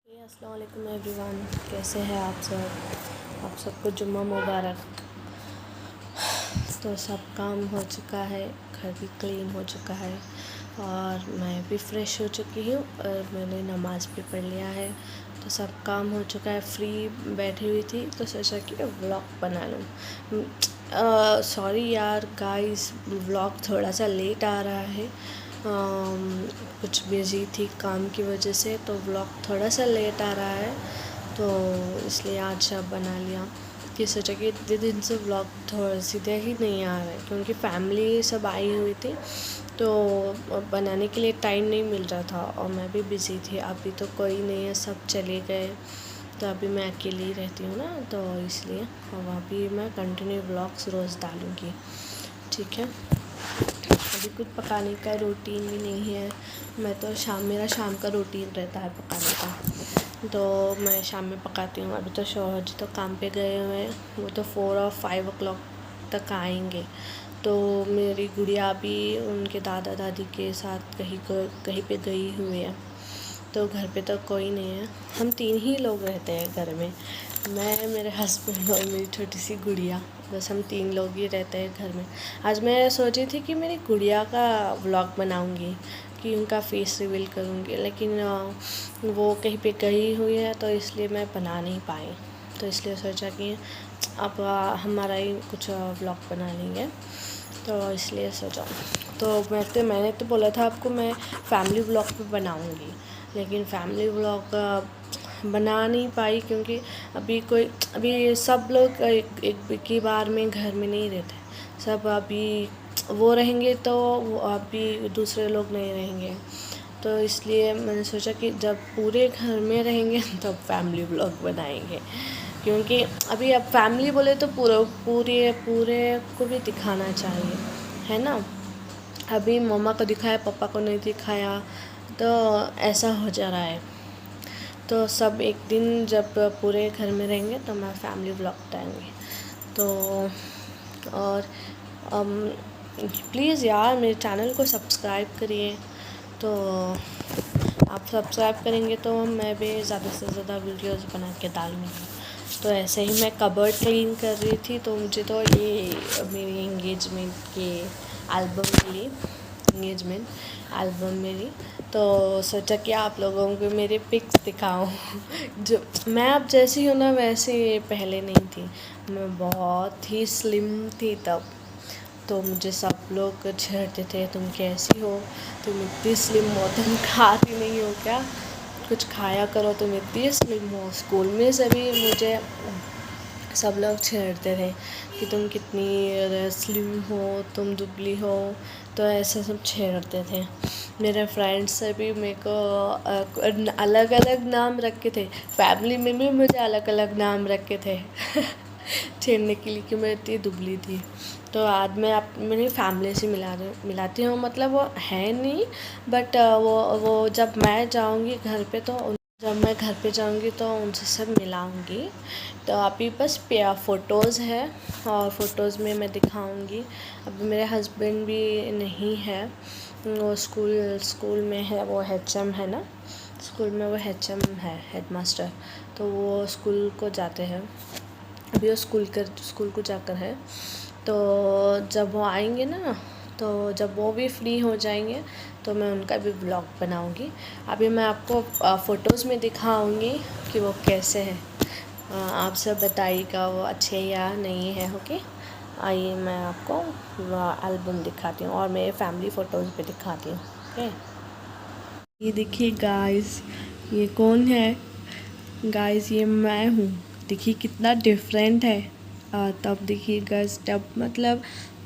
अस्सलाम वालेकुम एवरीवन, कैसे हैं आप सबको जुम्मा मुबारक। तो सब काम हो चुका है, घर भी क्लीन हो चुका है और मैं भी फ़्रेश हो चुकी हूँ और मैंने नमाज़ भी पढ़ लिया है। तो सब काम हो चुका है, फ्री बैठी हुई थी तो सोचा कि व्लॉग बना लूँ। सॉरी यार गाइस, व्लॉग थोड़ा सा लेट आ रहा है। कुछ बिज़ी थी काम की वजह से, तो व्लॉग थोड़ा सा लेट आ रहा है, तो इसलिए आज अब बना लिया कि सोचा कि इतने दिन से व्लॉग थोड़ा सीधे ही नहीं आ रहा है क्योंकि फैमिली सब आई हुई थी, तो बनाने के लिए टाइम नहीं मिल रहा था और मैं भी बिज़ी थी। अभी तो कोई नहीं है, सब चले गए, तो अभी मैं अकेली ही रहती हूँ ना, तो इसलिए अब अभी मैं कंटिन्यू व्लॉग्स रोज़ डालूँगी, ठीक है। अभी कुछ पकाने का रूटीन भी नहीं है, मैं तो मेरा शाम का रूटीन रहता है पकाने का, तो मैं शाम में पकाती हूँ। अभी तो शौहर जी तो काम पे गए हुए हैं, वो तो 4 और 5 o'clock तक आएंगे। तो मेरी गुड़िया भी उनके दादा दादी के साथ कहीं पे गई हुई है, तो घर पे तो कोई नहीं है। हम 3 ही लोग रहते हैं घर में, मैं, मेरे हस्बैंड और मेरी छोटी सी गुड़िया, बस हम 3 लोग ही रहते हैं घर में। आज मैं सोची थी कि मेरी गुड़िया का व्लॉग बनाऊंगी, कि उनका फेस रिवील करूंगी, लेकिन वो कहीं पे गई हुई है तो इसलिए मैं बना नहीं पाई। तो इसलिए सोचा कि अब हमारा ही कुछ व्लॉग बना लेंगे, तो इसलिए सोचा। तो मैंने तो बोला था आपको मैं फैमिली व्लॉग पे बनाऊंगी, लेकिन फैमिली व्लॉग बना नहीं पाई क्योंकि अभी सब लोग एक की बार में घर में नहीं रहते, सब अभी वो रहेंगे तो अभी दूसरे लोग नहीं रहेंगे, तो इसलिए मैंने सोचा कि जब पूरे घर में रहेंगे तब फैमिली व्लॉग बनाएंगे, क्योंकि अभी अब फैमिली बोले तो पूरे को भी दिखाना चाहिए, है ना। अभी मम्मा को दिखाया, पापा को नहीं दिखाया, तो ऐसा हो जा रहा है। तो सब एक दिन जब पूरे घर में रहेंगे तो मैं फैमिली व्लॉग बताएंगे। तो और प्लीज़ यार मेरे चैनल को सब्सक्राइब करिए, तो आप सब्सक्राइब करेंगे तो मैं भी ज़्यादा से ज़्यादा वीडियोस बना के डालूँगी। तो ऐसे ही मैं कबर्ड क्लीन कर रही थी, तो मुझे तो ये मेरी एंगेजमेंट के एल्बम मिली, एंगेजमेंट एल्बम मेरी, तो सोचा कि आप लोगों को मेरे पिक्स दिखाऊं। जो मैं अब जैसी हूँ ना वैसे पहले नहीं थी, मैं बहुत ही स्लिम थी तब, तो मुझे सब लोग छेड़ते थे, तुम कैसी हो, तुम इतनी स्लिम हो, तुम खाती नहीं हो क्या, कुछ खाया करो, तुम इतनी स्लिम हो। स्कूल में से भी मुझे सब लोग छेड़ते थे कि तुम कितनी स्लिम हो, तुम दुबली हो, तो ऐसे सब छेड़ते थे। मेरे फ्रेंड्स से भी मेरे को अलग अलग नाम रखे थे, फैमिली में भी मुझे अलग अलग नाम रखे थे छेड़ने के लिए कि मैं इतनी दुबली थी। तो आज मैं मेरी फैमिली से मिलाती हूँ, मतलब वो है नहीं, बट वो जब मैं जाऊँगी घर पे, तो जब मैं घर पे जाऊँगी तो उनसे सब मिलाऊँगी। तो अभी बस फ़ोटोज़ है और फ़ोटोज़ में मैं दिखाऊँगी। अभी मेरे हस्बैंड भी नहीं है, वो स्कूल में है, वो HM है ना, स्कूल में वो HM है, हेडमास्टर, तो वो स्कूल को जाते हैं। अभी वो स्कूल को जाकर है, तो जब वो आएंगे ना, तो जब वो भी फ्री हो जाएंगे तो मैं उनका भी ब्लॉग बनाऊंगी। अभी मैं आपको फ़ोटोज़ में दिखाऊंगी कि वो कैसे हैं, आप सब बताइएगा वो अच्छे या नहीं है। ओके, आइए मैं आपको एल्बम दिखाती हूँ और मेरे फैमिली फ़ोटोज़ भी दिखाती हूँ। ओके, ये देखिए गाइस, ये कौन है गाइस, ये मैं हूँ। देखिए कितना डिफरेंट है। तब देखिए गाइस, तब मतलब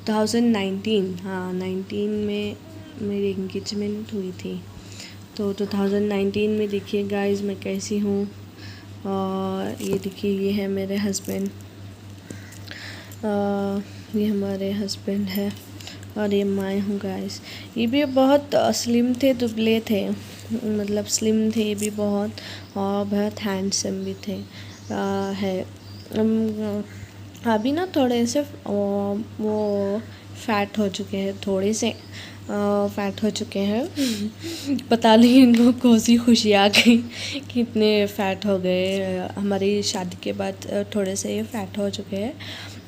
2019, हाँ 19 में मेरी एंगेजमेंट हुई थी, तो 2019 में देखिए गाइस मैं कैसी हूँ। और ये देखिए, ये है मेरे हस्बैंड, ये हमारे हस्बैंड है, और ये मैं हूँ गाइस। ये भी बहुत स्लिम थे, दुबले थे, मतलब स्लिम थे ये भी बहुत, और बहुत हैंडसम भी थे। है अभी ना थोड़े से वो फैट हो चुके हैं थोड़े से, फैट हो चुके हैं। पता नहीं इनको कौन सी खुशी आ गई कि इतने फैट हो गए। हमारी शादी के बाद थोड़े से ये फैट हो चुके हैं,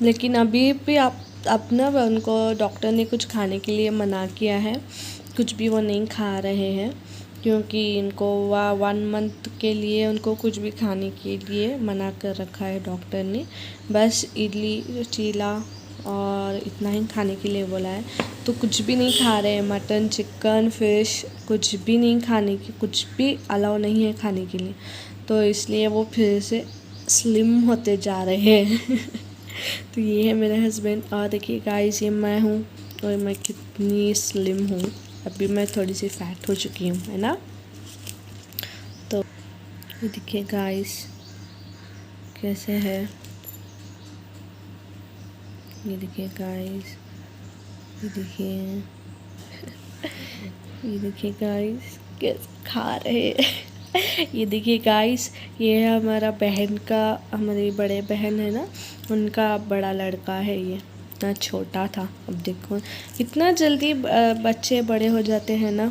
लेकिन अभी भी अब ना उनको डॉक्टर ने कुछ खाने के लिए मना किया है। कुछ भी वो नहीं खा रहे हैं, क्योंकि इनको 1 मंथ के लिए उनको कुछ भी खाने के लिए मना कर रखा है डॉक्टर ने। बस इडली चीला और इतना ही खाने के लिए बोला है। तो कुछ भी नहीं खा रहे हैं, मटन चिकन फिश कुछ भी नहीं खाने की, कुछ भी अलाउ नहीं है खाने के लिए। तो इसलिए वो फिर से स्लिम होते जा रहे हैं। तो ये है मेरे हस्बैंड, और देखिए गाइस ये मैं हूँ और मैं कितनी स्लिम हूँ। अभी मैं थोड़ी सी फैट हो चुकी हूँ, है ना। तो ये देखिए गाइस कैसे है, ये देखिए गाइस, ये देखिए ये देखिए गाइस कैसे खा रहे हैं। ये देखिए गाइस, ये है हमारा बहन का, हमारी बड़े बहन है ना, उनका बड़ा लड़का है। ये इतना छोटा था, अब देखो इतना जल्दी बच्चे बड़े हो जाते हैं ना,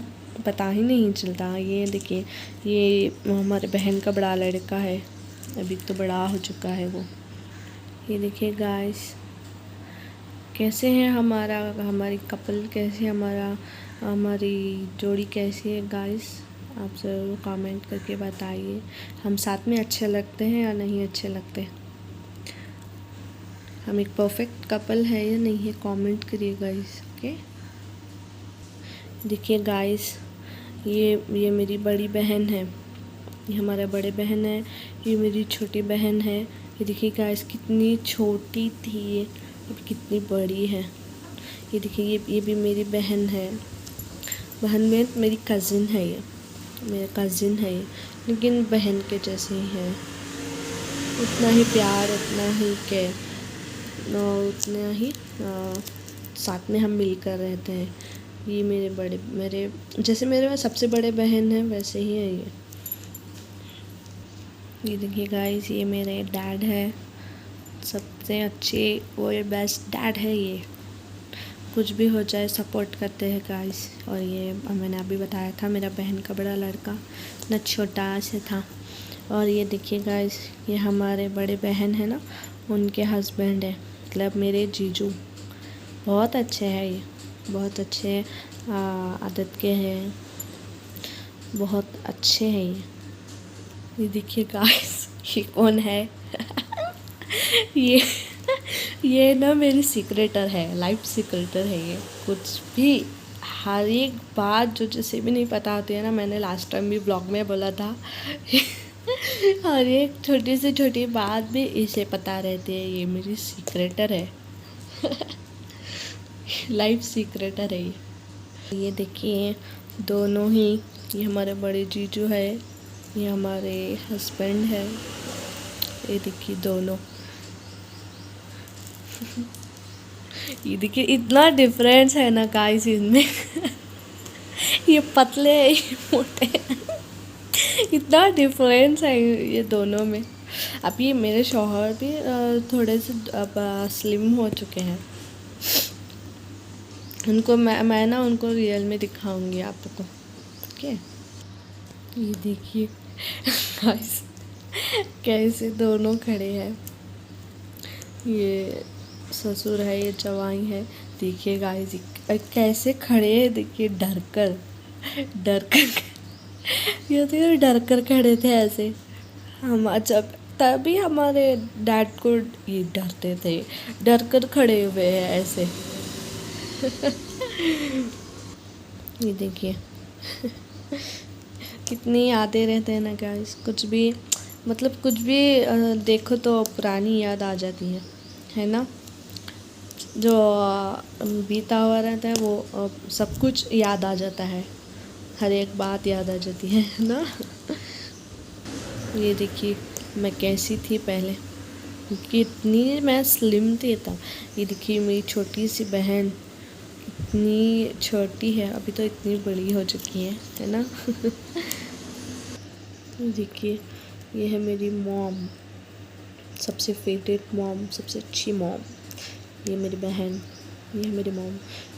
पता ही नहीं चलता। ये देखिए ये हमारे बहन का बड़ा लड़का है, अभी तो बड़ा हो चुका है वो। ये देखिए गाइस कैसे है हमारी कपल, कैसे हमारी जोड़ी कैसी है गाइस, आप ज़रूर कमेंट करके बताइए। हम साथ में अच्छे लगते हैं या नहीं अच्छे लगते, हम एक परफेक्ट कपल है या नहीं है, कमेंट करिए गाइस। ओके देखिए गाइस, ये मेरी बड़ी बहन है, ये हमारा बड़े बहन है, ये मेरी छोटी बहन है। ये देखिए गाइस कितनी छोटी थी ये, अब कितनी बड़ी है। ये देखिए ये भी मेरी बहन है, बहन में मेरी कज़िन है, ये मेरा कज़िन है ये, लेकिन बहन के जैसे ही है। उतना ही प्यार, उतना ही केयर, उतना ही साथ में हम मिलकर रहते हैं। ये मेरे जैसे मेरे सबसे बड़े बहन हैं वैसे ही है ये। ये देखिए गाइस ये मेरे डैड है, सबसे अच्छे और बेस्ट डैड है ये, कुछ भी हो जाए सपोर्ट करते हैं गाइस। और ये मैंने अभी बताया था मेरा बहन का बड़ा लड़का ना छोटा से था। और ये देखिए गाइस ये हमारे बड़े बहन है ना, उनके हस्बैंड है, मतलब मेरे जीजू, बहुत अच्छे हैं ये, बहुत अच्छे आदत के हैं, बहुत अच्छे हैं ये देखिए गाइस ये कौन है। ये ना मेरी सीक्रेटर है, लाइफ सीक्रेटर है ये। कुछ भी हर एक बात जो जैसे भी नहीं पता होती है ना, मैंने लास्ट टाइम भी ब्लॉग में बोला था। हर एक छोटी से छोटी बात भी इसे पता रहती है, ये मेरी सीक्रेटर है। लाइफ सीक्रेटर है ये देखिए दोनों ही, ये हमारे बड़े जीजू है, ये हमारे हस्बैंड है, ये देखिए दोनों। ये देखिए इतना डिफरेंस है ना गाइस इनमें। ये पतले है ये मोटे हैं। इतना डिफरेंस है ये दोनों में। अब ये मेरे शौहर भी थोड़े से अब स्लिम हो चुके हैं, उनको मैं ना उनको रियल में दिखाऊंगी आपको। ओके ये देखिए गाइस कैसे दोनों खड़े हैं, ये ससुर है, ये जवाई है। देखिए गाइस कैसे खड़े हैं, देखिए डर कर ये तो डर कर खड़े थे ऐसे। हम जब तभी हमारे डैड को ये डरते थे, डर कर खड़े हुए हैं ऐसे। ये देखिए कितनी यादें रहते हैं ना गाइस, कुछ भी मतलब कुछ भी देखो तो पुरानी याद आ जाती है ना। जो बीता हुआ रहता है वो सब कुछ याद आ जाता है, हर एक बात याद आ जाती है ना। ये देखिए मैं कैसी थी पहले, कितनी मैं स्लिम थी तब। ये देखिए मेरी छोटी सी बहन इतनी छोटी है, अभी तो इतनी बड़ी हो चुकी है ना। देखिए ये है मेरी मॉम, सबसे फेवरेट मॉम, सबसे अच्छी मॉम, ये मेरी बहन। ये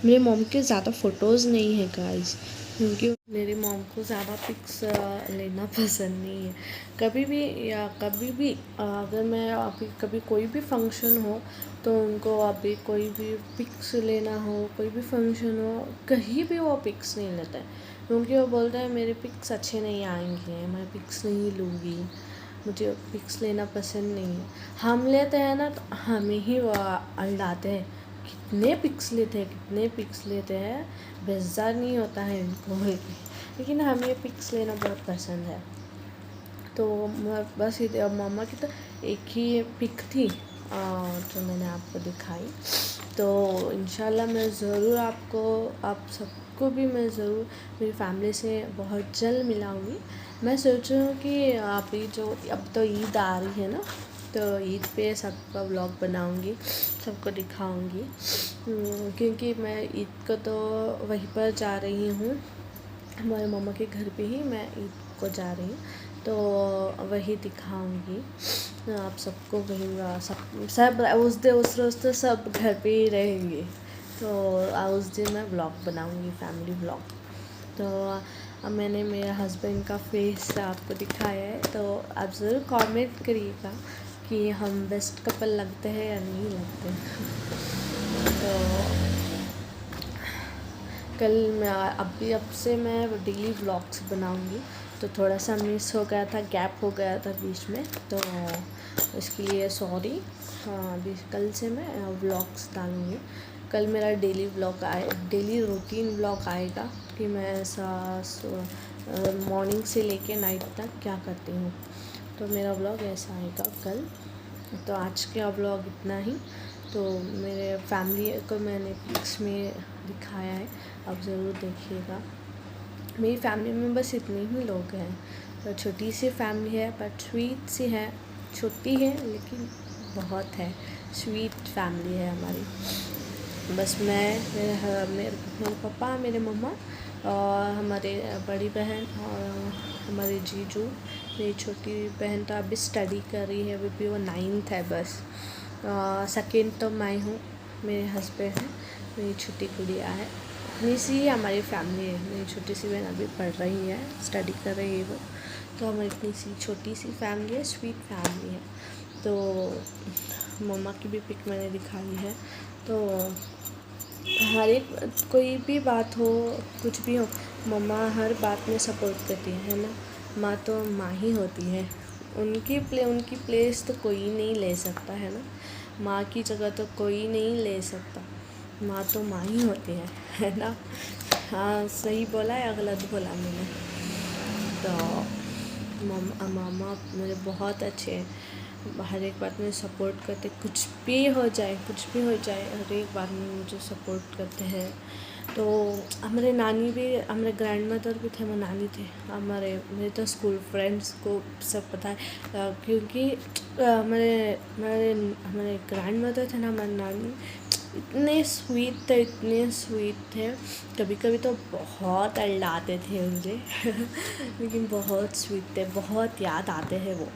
मेरी मॉम के ज़्यादा फ़ोटोज़ नहीं है गाइस, क्योंकि मेरी मॉम को ज़्यादा पिक्स लेना पसंद नहीं है। कभी भी अगर मैं अभी कभी कोई भी फंक्शन हो तो उनको अभी कोई भी पिक्स लेना हो, कोई भी फंक्शन हो, कहीं भी वो पिक्स नहीं लेते हैं, क्योंकि वो बोलते हैं मेरे पिक्स अच्छे नहीं आएंगे, मैं पिक्स नहीं लूँगी, मुझे पिक्स लेना पसंद नहीं है। हम लेते हैं ना तो हमें ही वो अल्लाते हैं, कितने पिक्स लेते हैं, बेजार नहीं होता है इनको बोल के। लेकिन हमें पिक्स लेना बहुत पसंद है। तो बस मम्मा की तो एक ही पिक थी जो मैंने आपको दिखाई। तो इंशाल्लाह मैं ज़रूर आप सबको भी मैं ज़रूर मेरी फैमिली से बहुत जल्द मिलाऊंगी। मैं सोच रही हूँ कि अब तो ईद आ रही है ना, तो ईद पे सबका व्लॉग बनाऊंगी, सबको दिखाऊंगी, क्योंकि मैं ईद को तो वहीं पर जा रही हूँ, हमारे मामा के घर पे ही मैं ईद को जा रही हूँ, तो वही दिखाऊंगी आप सबको। वही सब उस रोज़ तो सब घर पे ही रहेंगे, तो उस दिन मैं व्लॉग बनाऊंगी, फैमिली व्लॉग। तो अब मैंने मेरे हस्बैंड का फेस आपको दिखाया है, तो आप ज़रूर कमेंट करिएगा कि हम बेस्ट कपल लगते हैं या नहीं लगते। तो कल मैं अब से मैं डेली व्लॉग्स बनाऊंगी, तो थोड़ा सा मिस हो गया था, गैप हो गया था बीच में, तो इसके लिए सॉरी। हाँ, अभी कल से मैं व्लॉग्स डालूँगी। कल मेरा डेली रूटीन व्लॉग आएगा कि मैं ऐसा मॉर्निंग से लेके नाइट तक क्या करती हूँ, तो मेरा व्लॉग ऐसा आएगा कल। तो आज का व्लॉग इतना ही। तो मेरे फैमिली को मैंने पिक्स में दिखाया है, आप ज़रूर देखिएगा। मेरी फैमिली में बस इतने ही लोग हैं, तो छोटी सी फैमिली है, बट स्वीट सी है, छोटी है लेकिन बहुत है, स्वीट फैमिली है हमारी। बस मेरे पापा, मेरे मम्मा और हमारे बड़ी बहन और हमारे जीजू। मेरी छोटी बहन तो अभी स्टडी कर रही है, अभी वो 9th है बस। सेकेंड तो मैं हूँ, मेरे हस्बैंड हैं, मेरी छोटी गुड़िया है। इतनी सी हमारी फैमिली है। मेरी छोटी सी बहन अभी पढ़ रही है, स्टडी कर रही है वो, तो हमारी इतनी सी छोटी सी फैमिली है, स्वीट फैमिली है। तो मम्मा की भी पिक मैंने दिखाई है। तो हर एक कोई भी बात हो, कुछ भी हो, मम्मा हर बात में सपोर्ट करती है ना। माँ तो माँ ही होती है, उनकी प्लेस तो कोई नहीं ले सकता है ना, माँ की जगह तो कोई नहीं ले सकता, माँ तो माँ ही होती है ना। हाँ, सही बोला या गलत बोला मैंने? तो मामा मुझे बहुत अच्छे हैं, हर एक बात में सपोर्ट करते, कुछ भी हो जाए हर एक बात में मुझे सपोर्ट करते हैं। तो हमारे नानी भी, हमारे ग्रैंड मदर भी थे, हमारे नानी थे, मेरे तो स्कूल फ्रेंड्स को सब पता है, क्योंकि हमारे ग्रैंड मदर थे ना, हमारे नानी इतने स्वीट थे। कभी कभी तो बहुत अल्लाते थे मुझे लेकिन बहुत स्वीट थे, बहुत याद आते हैं वो,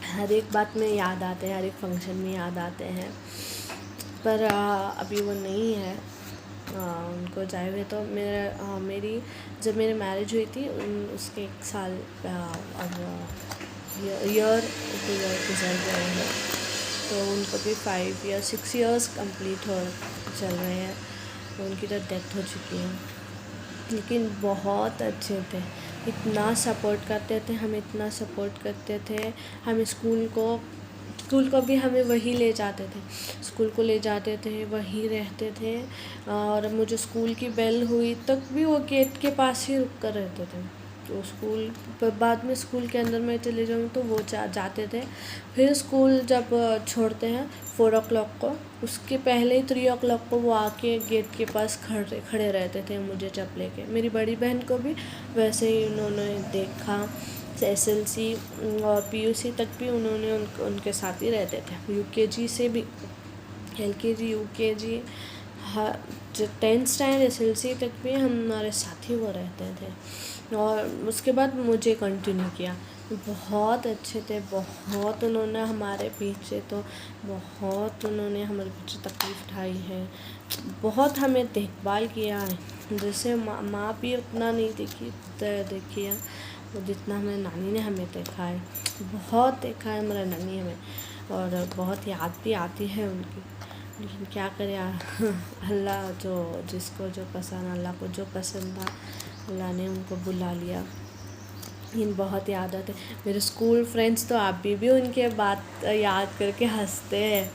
हर एक बात में याद आते हैं, हर एक फंक्शन में याद आते हैं। पर अभी वो नहीं है, उनको जाए हुए। तो मेरी जब मेरी मैरिज हुई थी उसके 1 साल अब ईयर गुजर गए हैं, तो उनको भी 6 ईयर्स कंप्लीट चल रहे हैं, तो उनकी तो डेथ हो चुकी है। लेकिन बहुत अच्छे थे, इतना सपोर्ट करते थे, हम इतना सपोर्ट करते थे। हम स्कूल को भी हमें वही ले जाते थे, स्कूल को ले जाते थे, वहीं रहते थे, और मुझे स्कूल की बेल हुई तक भी वो गेट के पास ही रुक कर रहते थे। तो बाद में स्कूल के अंदर मैं चले जाऊँ तो वो जाते थे। फिर स्कूल जब छोड़ते हैं 4 o'clock को, उसके पहले ही 3 o'clock को वो आके गेट के पास खड़े रहते थे मुझे जब लेके। मेरी बड़ी बहन को भी वैसे ही उन्होंने देखा, SLC और PUC तक भी उन्होंने उनके साथ ही रहते थे, UKG से भी, LKG UKG, हाँ, 10th स्टैंडर्ड SLC तक भी हमारे साथ ही वो रहते थे। और उसके बाद मुझे कंटिन्यू किया, बहुत अच्छे थे, बहुत उन्होंने हमारे पीछे तो बहुत उन्होंने हमारे पीछे तकलीफ़ उठाई है, बहुत हमें देखभाल किया है। जैसे माँ भी उतना नहीं देखी है वो जितना हमारे नानी ने हमें देखा है। बहुत देखा है हमारा नानी हमें, और बहुत याद भी आती है उनकी, लेकिन क्या करें अल्लाह जिसको जो पसंद, अल्लाह को जो पसंद था अल्लाह ने उनको बुला लिया। इन बहुत याद आते मेरे स्कूल फ्रेंड्स, तो अभी भी उनके बात याद करके हंसते हैं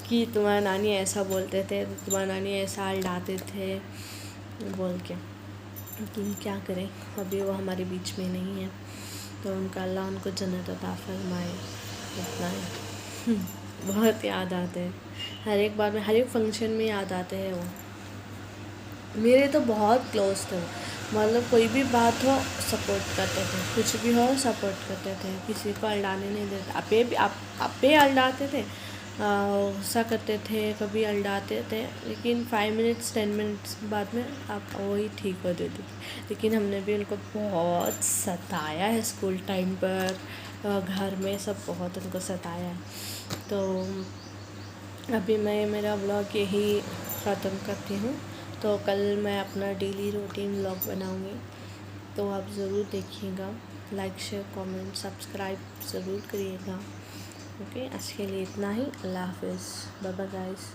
कि तुम्हारा नानी ऐसा बोलते थे, तुम्हारा नानी ऐसा डांटते थे बोल के। लेकिन क्या करें, अभी वो हमारे बीच में नहीं है, तो उनका अल्लाह उनको जन्नत अता फरमाए, इतना है। बहुत याद आते हैं, हर एक बार में, हर एक फंक्शन में याद आते हैं वो। मेरे तो बहुत क्लोज थे, मतलब कोई भी बात हो सपोर्ट करते थे, कुछ भी हो सपोर्ट करते थे, किसी को अल्लाने नहीं देते। आपे अल्लाते थे, गुस्सा करते थे, कभी अल्लाते थे, लेकिन 5 मिनट्स 10 मिनट्स बाद में आप वही ठीक हो देती थी। लेकिन हमने भी उनको बहुत सताया है स्कूल टाइम पर, घर में सब बहुत उनको सताया है। तो अभी मैं मेरा व्लॉग यही ख़त्म करती हूँ, तो कल मैं अपना डेली रूटीन व्लॉग बनाऊँगी, तो आप ज़रूर देखिएगा। लाइक शेयर कमेंट सब्सक्राइब ज़रूर करिएगा। ओके, आज के लिए इतना ही। अल्लाह हाफिज़, बाय बाय गाइस।